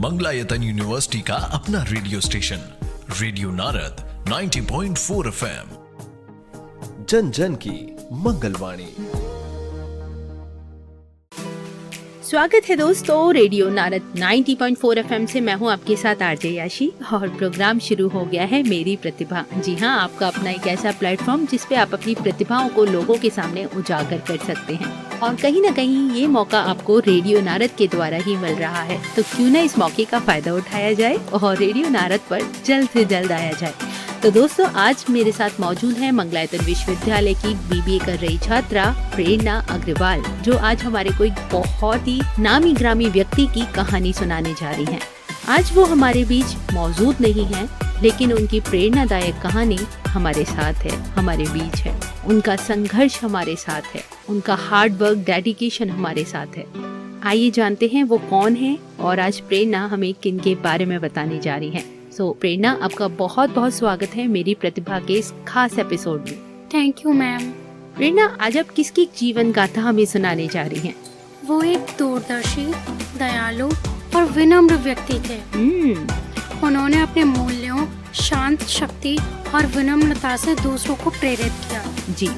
Mangalayatan university का अपना radio station radio Narad 90.4 FM, जन जन की मंगलवाणी। स्वागत है दोस्तों, रेडियो नारद 90.4 FM से मैं हूं आपके साथ आरजे याशी और प्रोग्राम शुरू हो गया है मेरी प्रतिभा। जी हां, आपका अपना एक ऐसा प्लेटफॉर्म जिस पे आप अपनी प्रतिभाओं को लोगों के सामने उजागर कर सकते हैं और कहीं ना कहीं ये मौका आपको रेडियो नारद के द्वारा ही मिल रहा है। तो क्यों ना इस मौके का फायदा उठाया जाए और रेडियो नारद पर जल्द से जल्द आया जाए। तो दोस्तों, आज मेरे साथ मौजूद है मंगलायतन विश्वविद्यालय की बीबीए कर रही छात्रा प्रेरणा अग्रवाल, जो आज हमारे कोई बहुत ही नामी ग्रामी व्यक्ति की कहानी सुनाने जा रही हैं। आज वो हमारे बीच मौजूद नहीं है, लेकिन उनकी प्रेरणादायक कहानी हमारे साथ है, हमारे बीच है। उनका संघर्ष हमारे साथ है, उनका हार्ड वर्क, डेडिकेशन हमारे साथ है। आइए जानते हैं वो कौन है और आज प्रेरणा हमें किन के बारे में बताने जा रही है। प्रेरणा, आपका बहुत बहुत स्वागत है मेरी प्रतिभा के इस खास एपिसोड में। Thank you ma'am. प्रेरणा, आज आप किसकी जीवन गाथा हमें सुनाने जा रही हैं? वो एक दूरदर्शी, दयालु और विनम्र व्यक्ति थे। उन्होंने अपने मूल्यों, शांत शक्ति और विनम्रता से दूसरों को प्रेरित किया। जी,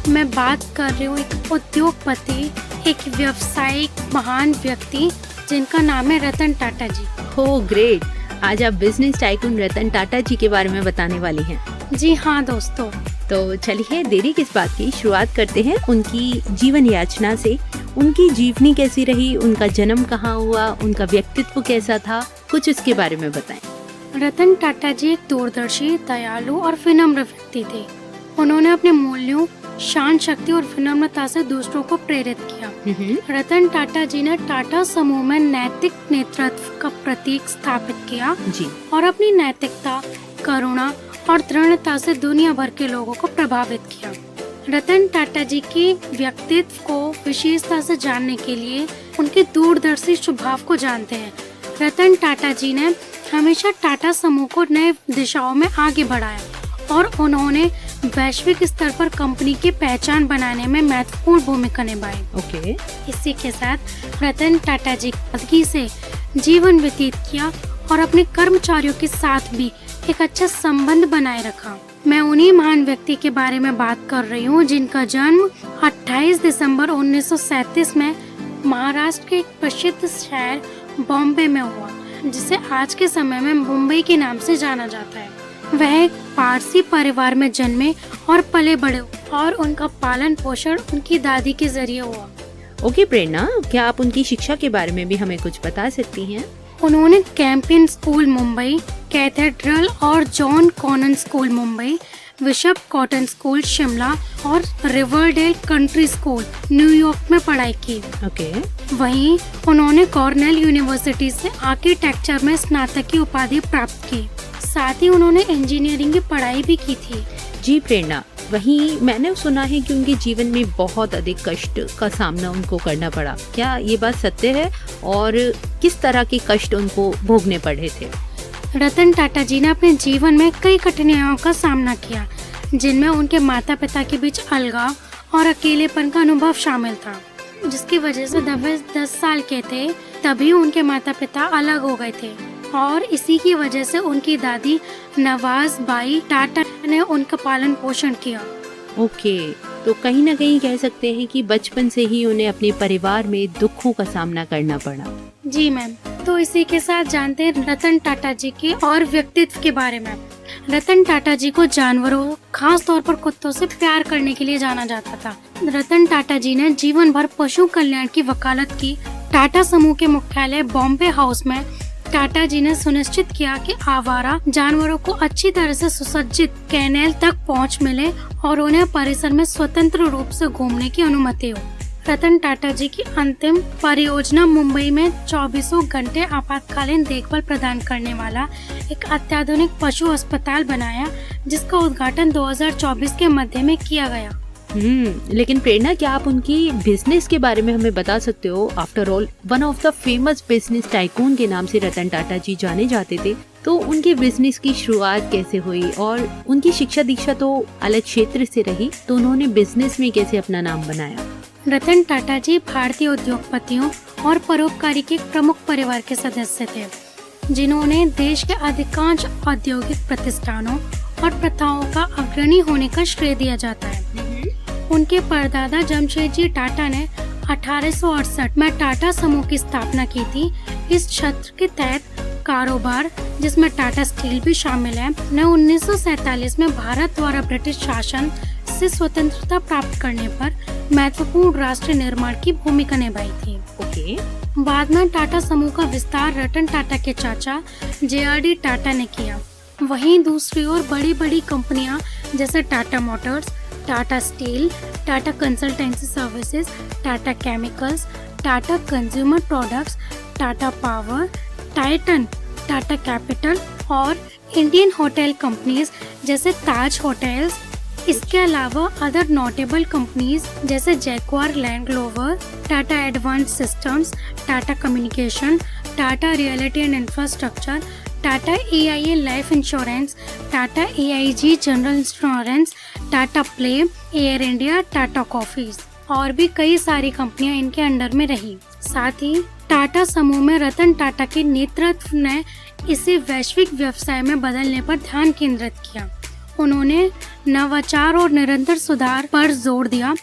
मैं बात कर रही हूँ एक उद्योगपति, एक व्यावसायिक महान व्यक्ति जिनका नाम है रतन टाटा जी। हो ग्रेट, आज आप बिजनेस टाइकून रतन टाटा जी के बारे में बताने वाली हैं। जी हाँ दोस्तों। तो चलिए देरी किस बात की, शुरुआत करते हैं उनकी जीवन याचना से। उनकी जीवनी कैसी रही, उनका जन्म कहाँ हुआ, उनका व्यक्तित्व कैसा था, कुछ इसके बारे में बताएं। रतन टाटा जी एक दूरदर्शी, दयालु और विनम्र व्यक्ति थे। उन्होंने अपने मूल्यों, शांत शक्ति और विनम्रता से दूसरों को प्रेरित किया। रतन टाटा जी ने टाटा समूह में नैतिक नेतृत्व का प्रतीक स्थापित किया जी, और अपनी नैतिकता, करुणा और दृढ़ता से दुनिया भर के लोगों को प्रभावित किया। रतन टाटा जी के व्यक्तित्व को विशेषता से जानने के लिए उनके दूरदर्शी स्वभाव को जानते हैं। रतन टाटा जी ने हमेशा टाटा समूह को नए दिशाओं में आगे बढ़ाया और उन्होंने वैश्विक स्तर पर कंपनी की पहचान बनाने में महत्वपूर्ण भूमिका निभाई। ओके। इसी के साथ रतन टाटा जी सादगी से जीवन व्यतीत किया और अपने कर्मचारियों के साथ भी एक अच्छा संबंध बनाए रखा। मैं उन्हीं महान व्यक्ति के बारे में बात कर रही हूँ जिनका जन्म 28 दिसंबर 1937 में महाराष्ट्र के एक प्रसिद्ध शहर बॉम्बे में हुआ, जिसे आज के समय में मुंबई के नाम से जाना जाता है। वह एक पारसी परिवार में जन्मे और पले बड़े और उनका पालन पोषण उनकी दादी के जरिए हुआ। ओके प्रेरणा, क्या आप उनकी शिक्षा के बारे में भी हमें कुछ बता सकती हैं? उन्होंने कैंपियन स्कूल मुंबई, कैथेड्रल और John Connon school Mumbai, Bishop Cotton school Shimla और रिवरडेल कंट्री स्कूल न्यूयॉर्क में पढ़ाई की। ओके। वहीं उन्होंने कॉर्नेल यूनिवर्सिटी से आर्किटेक्चर में स्नातक की उपाधि प्राप्त की। साथ ही उन्होंने इंजीनियरिंग की पढ़ाई भी की थी। जी प्रेरणा, वहीं मैंने सुना है कि उनके जीवन में बहुत अधिक कष्ट का सामना उनको करना पड़ा। क्या ये बात सत्य है और किस तरह के कष्ट उनको भोगने पड़े थे? रतन टाटा जी ने अपने जीवन में कई कठिनाइयों का सामना किया, जिनमें उनके माता पिता के बीच अलगाव और अकेलेपन का अनुभव शामिल था, जिसकी वजह से जब वे 10 साल के थे तभी उनके माता पिता अलग हो गए थे और इसी की वजह से उनकी दादी नवाज बाई टाटा ने उनका पालन पोषण किया। ओके, तो कहीं ना कहीं कह सकते हैं कि बचपन से ही उन्हें अपने परिवार में दुखों का सामना करना पड़ा। जी मैम। तो इसी के साथ जानते हैं रतन टाटा जी के और व्यक्तित्व के बारे में। रतन टाटा जी को जानवरों, खास तौर पर कुत्तों से प्यार करने के लिए जाना जाता था। रतन टाटा जी ने जीवन भर पशु कल्याण की वकालत की। टाटा समूह के मुख्यालय बॉम्बे हाउस में टाटा जी ने सुनिश्चित किया कि आवारा जानवरों को अच्छी तरह से सुसज्जित कैनेल तक पहुंच मिले और उन्हें परिसर में स्वतंत्र रूप से घूमने की अनुमति हो। रतन टाटा जी की अंतिम परियोजना मुंबई में 24 घंटे आपातकालीन देखभाल प्रदान करने वाला एक अत्याधुनिक पशु अस्पताल बनाया, जिसका उद्घाटन 2024 के मध्य में किया गया। लेकिन प्रेरणा, क्या आप उनकी बिजनेस के बारे में हमें बता सकते हो? After all one of the famous business tycoon के नाम से रतन टाटा जी जाने जाते थे, तो उनके बिजनेस की शुरुआत कैसे हुई और उनकी शिक्षा दीक्षा तो अलग क्षेत्र से रही, तो उन्होंने बिजनेस में कैसे अपना नाम बनाया? रतन टाटा जी भारतीय उद्योगपतियों और परोपकारी के प्रमुख परिवार के सदस्य थे। जिन्होंने देश के अधिकांश औद्योगिक प्रतिष्ठानों और प्रथाओं का अग्रणी होने का श्रेय दिया जाता है। उनके परदादा जमशेदजी टाटा ने 1868 में टाटा समूह की स्थापना की थी। इस क्षेत्र के तहत कारोबार, जिसमें टाटा स्टील भी शामिल है, ने 1947 में भारत द्वारा ब्रिटिश शासन से स्वतंत्रता प्राप्त करने पर महत्वपूर्ण राष्ट्र निर्माण की भूमिका निभाई थी। बाद में टाटा समूह का विस्तार रतन टाटा के चाचा JRD टाटा ने किया। वहीं दूसरी ओर बड़ी बड़ी कंपनियां जैसे Tata Motors, Tata Steel, Tata Consultancy Services, Tata Chemicals, Tata Consumer Products, Tata Power, Titan, Tata Capital और इंडियन होटल कंपनीज जैसे ताज होटल्स, इसके अलावा अदर नोटेबल कंपनीज जैसे Jaguar Land Rover, Tata Advance Systems, Tata Communication, Tata Reality and Infrastructure, Tata AIA Life Insurance, Tata AIG General Insurance, Tata Play, Air India, Tata Coffees और भी कई सारी कंपनियां इनके अंडर में रही। साथ ही टाटा समूह में रतन टाटा के नेतृत्व ने इसे वैश्विक व्यवसाय में बदलने पर ध्यान केंद्रित किया। उन्होंने नवाचार और निरंतर सुधार पर जोर दिया।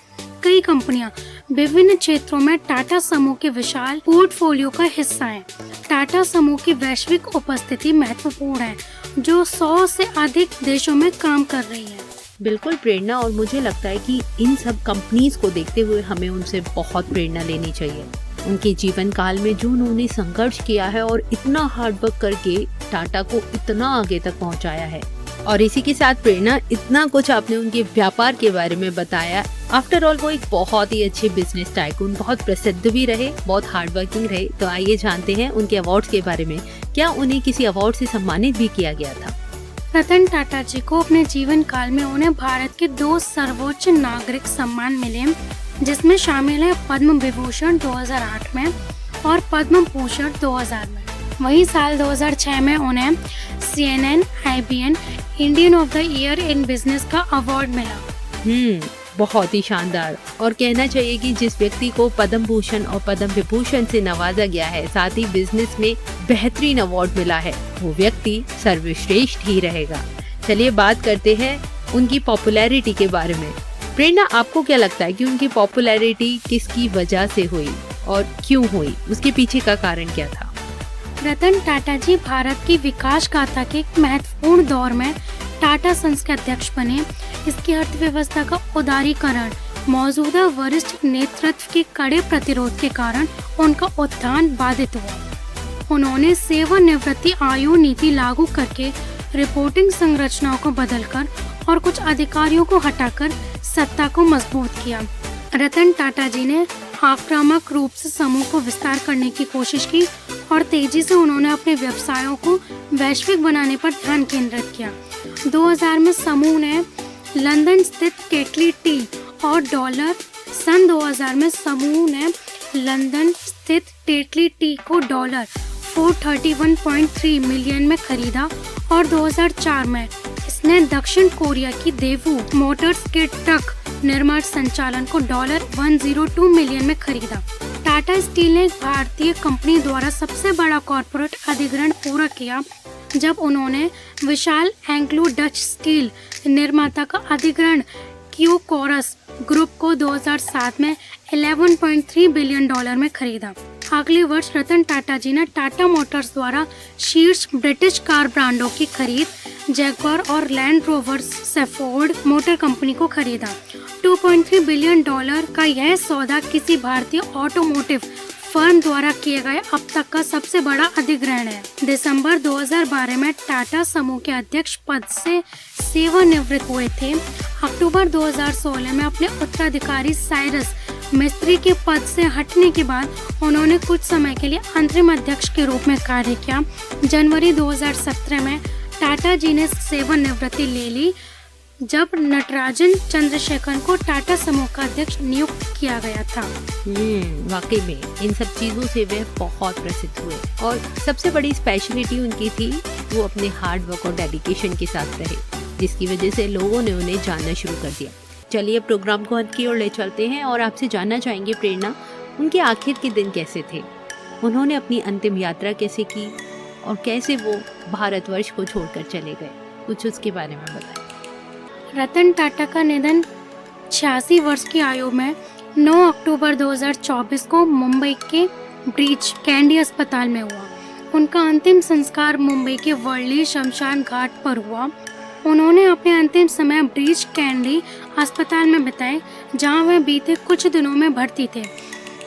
कई कंपनियां विभिन्न क्षेत्रों में टाटा समूह के विशाल पोर्टफोलियो का हिस्सा हैं। टाटा समूह की वैश्विक उपस्थिति महत्वपूर्ण है, जो 100 से अधिक देशों में काम कर रही है। बिल्कुल प्रेरणा, और मुझे लगता है कि इन सब कंपनीज को देखते हुए हमें उनसे बहुत प्रेरणा लेनी चाहिए। उनके जीवन काल में जो उन्होंने संघर्ष किया है और इतना हार्डवर्क करके टाटा को इतना आगे तक पहुंचाया है। और इसी के साथ प्रेरणा, इतना कुछ आपने उनके व्यापार के बारे में बताया। आफ्टर ऑल वो एक बहुत ही अच्छे बिजनेस टाइकून, बहुत प्रसिद्ध भी रहे, बहुत हार्डवर्किंग रहे। तो आइए जानते हैं उनके अवार्ड्स के बारे में। क्या उन्हें किसी अवार्ड से सम्मानित भी किया गया था? रतन टाटा जी को अपने जीवन काल में उन्हें भारत के 2 सर्वोच्च नागरिक सम्मान मिले, जिसमें शामिल है पद्म विभूषण 2008 में और पद्म भूषण 2000 में। वहीं साल 2006 में उन्हें CNN IBN Indian of the year in business का अवार्ड मिला। बहुत ही शानदार। और कहना चाहिए कि जिस व्यक्ति को पद्म भूषण और पद्म विभूषण से नवाजा गया है, साथ ही बिजनेस में बेहतरीन अवार्ड मिला है, वो व्यक्ति सर्वश्रेष्ठ ही रहेगा। चलिए बात करते हैं उनकी पॉपुलैरिटी के बारे में। प्रेरणा, आपको क्या लगता है कि उनकी पॉपुलैरिटी किसकी वजह से हुई और क्यों हुई? उसके पीछे का कारण क्या था? रतन टाटा जी भारत की विकास गाथा के एक महत्वपूर्ण दौर में टाटा सन्स के अध्यक्ष बने। इसकी अर्थव्यवस्था का उदारीकरण, मौजूदा वरिष्ठ नेतृत्व के कड़े प्रतिरोध के कारण उनका उत्थान बाधित हुआ। उन्होंने सेवानिवृत्ति आयु नीति लागू करके रिपोर्टिंग संरचनाओं को बदलकर और कुछ अधिकारियों को हटाकर सत्ता को मजबूत किया। रतन टाटा जी ने आक्रामक रूप से समूह को विस्तार करने की कोशिश की और तेजी से उन्होंने अपने व्यवसायों को वैश्विक बनाने पर ध्यान केंद्रित किया। 2000 में समूह ने लंदन स्थित टेटली टी और सन 2000 में समूह ने लंदन स्थित टेटली टी को $431.3 मिलियन में खरीदा और 2004 में इसने दक्षिण कोरिया की देवू मोटर्स के ट्रक निर्माण संचालन को $102 मिलियन में खरीदा। टाटा स्टील ने एक भारतीय कंपनी द्वारा सबसे बड़ा कॉर्पोरेट अधिग्रहण पूरा किया जब उन्होंने विशाल एंग्लो डच स्टील निर्माता का अधिग्रहण क्यूकोरस ग्रुप को 2007 में $11.3 बिलियन में खरीदा। अगले वर्ष रतन टाटा जी ने टाटा मोटर्स द्वारा शीर्ष ब्रिटिश कार ब्रांडों की खरीद जैगुआर और लैंड रोवर से फोर्ड मोटर कंपनी को खरीदा। $2.3 बिलियन का यह सौदा किसी भारतीय ऑटोमोटिव फर्म द्वारा किए गए अब तक का सबसे बड़ा अधिग्रहण है। दिसंबर 2012 में टाटा समूह के अध्यक्ष पद से सेवानिवृत्त हुए थे। अक्टूबर 2016 में अपने उत्तराधिकारी साइरस मिस्त्री के पद से हटने के बाद उन्होंने कुछ समय के लिए अंतरिम अध्यक्ष के रूप में कार्य किया। जनवरी 2017 में टाटा जी ने सेवानिवृत्ति ले ली जब नटराजन चंद्रशेखर को टाटा समूह का अध्यक्ष नियुक्त किया गया था। वाकई में इन सब चीजों से वे बहुत प्रसिद्ध हुए और सबसे बड़ी स्पेशलिटी उनकी थी वो अपने हार्ड वर्क और डेडिकेशन के साथ रहे, जिसकी वजह से लोगों ने उन्हें जानना शुरू कर दिया। चलिए प्रोग्राम को अंत की ओर ले चलते हैं और आपसे जानना चाहेंगे प्रेरणा, उनके आखिर के दिन कैसे थे? उन्होंने अपनी अंतिम यात्रा कैसे की? और कैसे वो भारतवर्ष को छोड़कर चले गए, कुछ उसके बारे में बताएं। रतन टाटा का निधन 86 वर्ष की आयु में 9 अक्टूबर 2024 को मुंबई के ब्रीच कैंडी अस्पताल में हुआ। उनका अंतिम संस्कार मुंबई के वर्ली शमशान घाट पर हुआ। उन्होंने अपने अंतिम समय ब्रीच कैंडी अस्पताल में बिताए, जहां वह बीते कुछ दिनों में भर्ती थे।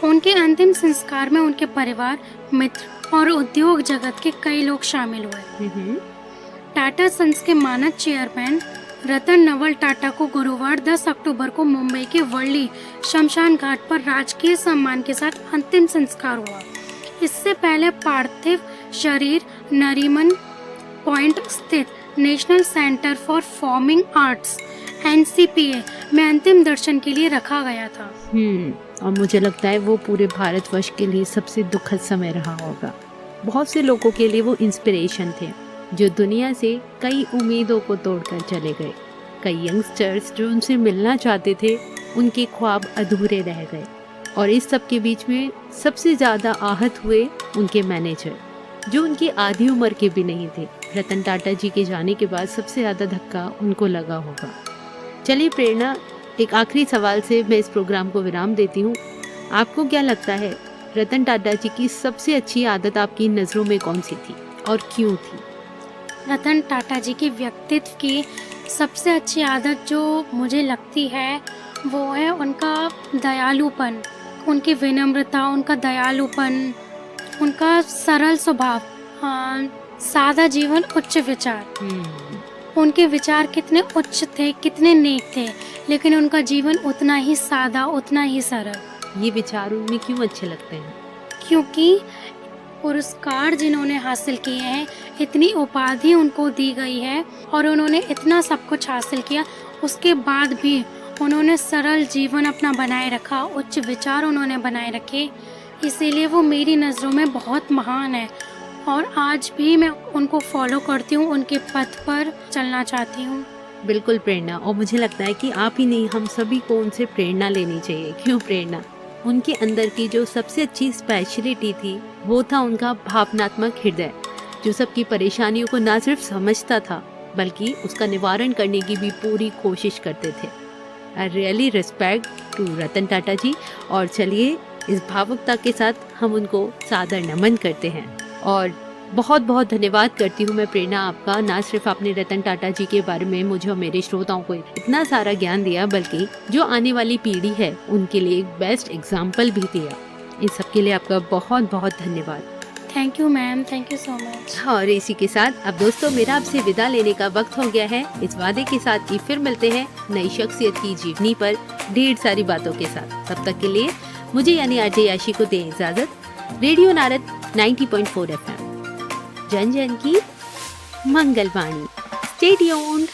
उनके अंतिम संस्कार में उनके परिवार, मित्र और उद्योग जगत के कई लोग शामिल हुए। टाटा सन्स के मानद चेयरमैन रतन नवल टाटा को गुरुवार 10 अक्टूबर को मुंबई के वर्ली शमशान घाट पर राजकीय सम्मान के साथ अंतिम संस्कार हुआ। इससे पहले पार्थिव शरीर नरीमन पॉइंट स्थित national centre for performing arts (NCPA) में अंतिम दर्शन के लिए रखा गया था। और मुझे लगता है वो पूरे भारतवर्ष के लिए सबसे दुखद समय रहा होगा। बहुत से लोगों के लिए वो इंस्पिरेशन थे, जो दुनिया से कई उम्मीदों को तोड़कर चले गए। कई यंगस्टर्स जो उनसे मिलना चाहते थे, उनके ख्वाब अधूरे रह गए। और इस सब के बीच में सबसे ज़्यादा आहत हुए उनके मैनेजर, जो उनकी आधी उम्र के भी नहीं थे। रतन टाटा जी के जाने के बाद सबसे ज़्यादा धक्का उनको लगा होगा। चलिए प्रेरणा, एक आखिरी सवाल से मैं इस प्रोग्राम को विराम देती हूँ। आपको क्या लगता है रतन टाटा जी की सबसे अच्छी आदत आपकी नज़रों में कौन सी थी और क्यों थी? रतन टाटा जी के व्यक्तित्व की सबसे अच्छी आदत जो मुझे लगती है वो है उनका दयालुपन, उनकी विनम्रता, उनका दयालुपन, उनका सरल स्वभाव, सादा जीवन, उच्च विचार। उनके विचार कितने उच्च थे, कितने नेक थे, लेकिन उनका जीवन उतना ही सादा, उतना ही सरल। ये विचार उनमें क्यों अच्छे लगते हैं? क्योंकि पुरस्कार जिन्होंने हासिल किए हैं, इतनी उपाधि उनको दी गई है और उन्होंने इतना सब कुछ हासिल किया, उसके बाद भी उन्होंने सरल जीवन अपना बनाए रखा, उच्च विचार उन्होंने बनाए रखे। इसीलिए वो मेरी नज़रों में बहुत महान है और आज भी मैं उनको फॉलो करती हूँ, उनके पथ पर चलना चाहती हूँ। बिल्कुल प्रेरणा, और मुझे लगता है कि आप ही नहीं, हम सभी को उनसे प्रेरणा लेनी चाहिए। क्यों प्रेरणा? उनके अंदर की जो सबसे अच्छी स्पेशलिटी थी वो था उनका भावनात्मक हृदय, जो सबकी परेशानियों को ना सिर्फ समझता था बल्कि उसका निवारण करने की भी पूरी कोशिश करते थे। I really respect to Ratan Tata जी। और चलिए इस भावुकता के साथ हम उनको सादर नमन करते हैं और बहुत बहुत धन्यवाद करती हूँ मैं प्रेरणा आपका। ना सिर्फ आपने रतन टाटा जी के बारे में मुझे और मेरे श्रोताओं को इतना सारा ज्ञान दिया, बल्कि जो आने वाली पीढ़ी है उनके लिए एक बेस्ट एग्जाम्पल भी दिया। इन सब के लिए आपका बहुत बहुत धन्यवाद। Thank you ma'am, thank you so much. और इसी के साथ अब दोस्तों मेरा आपसे विदा लेने का वक्त हो गया है, इस वादे के साथ कि फिर मिलते हैं नई शख्सियत की जीवनी पर ढेर सारी बातों के साथ। तब तक के लिए मुझे यानी आरजे याशी को दें इजाजत। रेडियो नारद 90.4 FM, जन जन की मंगलवाणी। Stay tuned.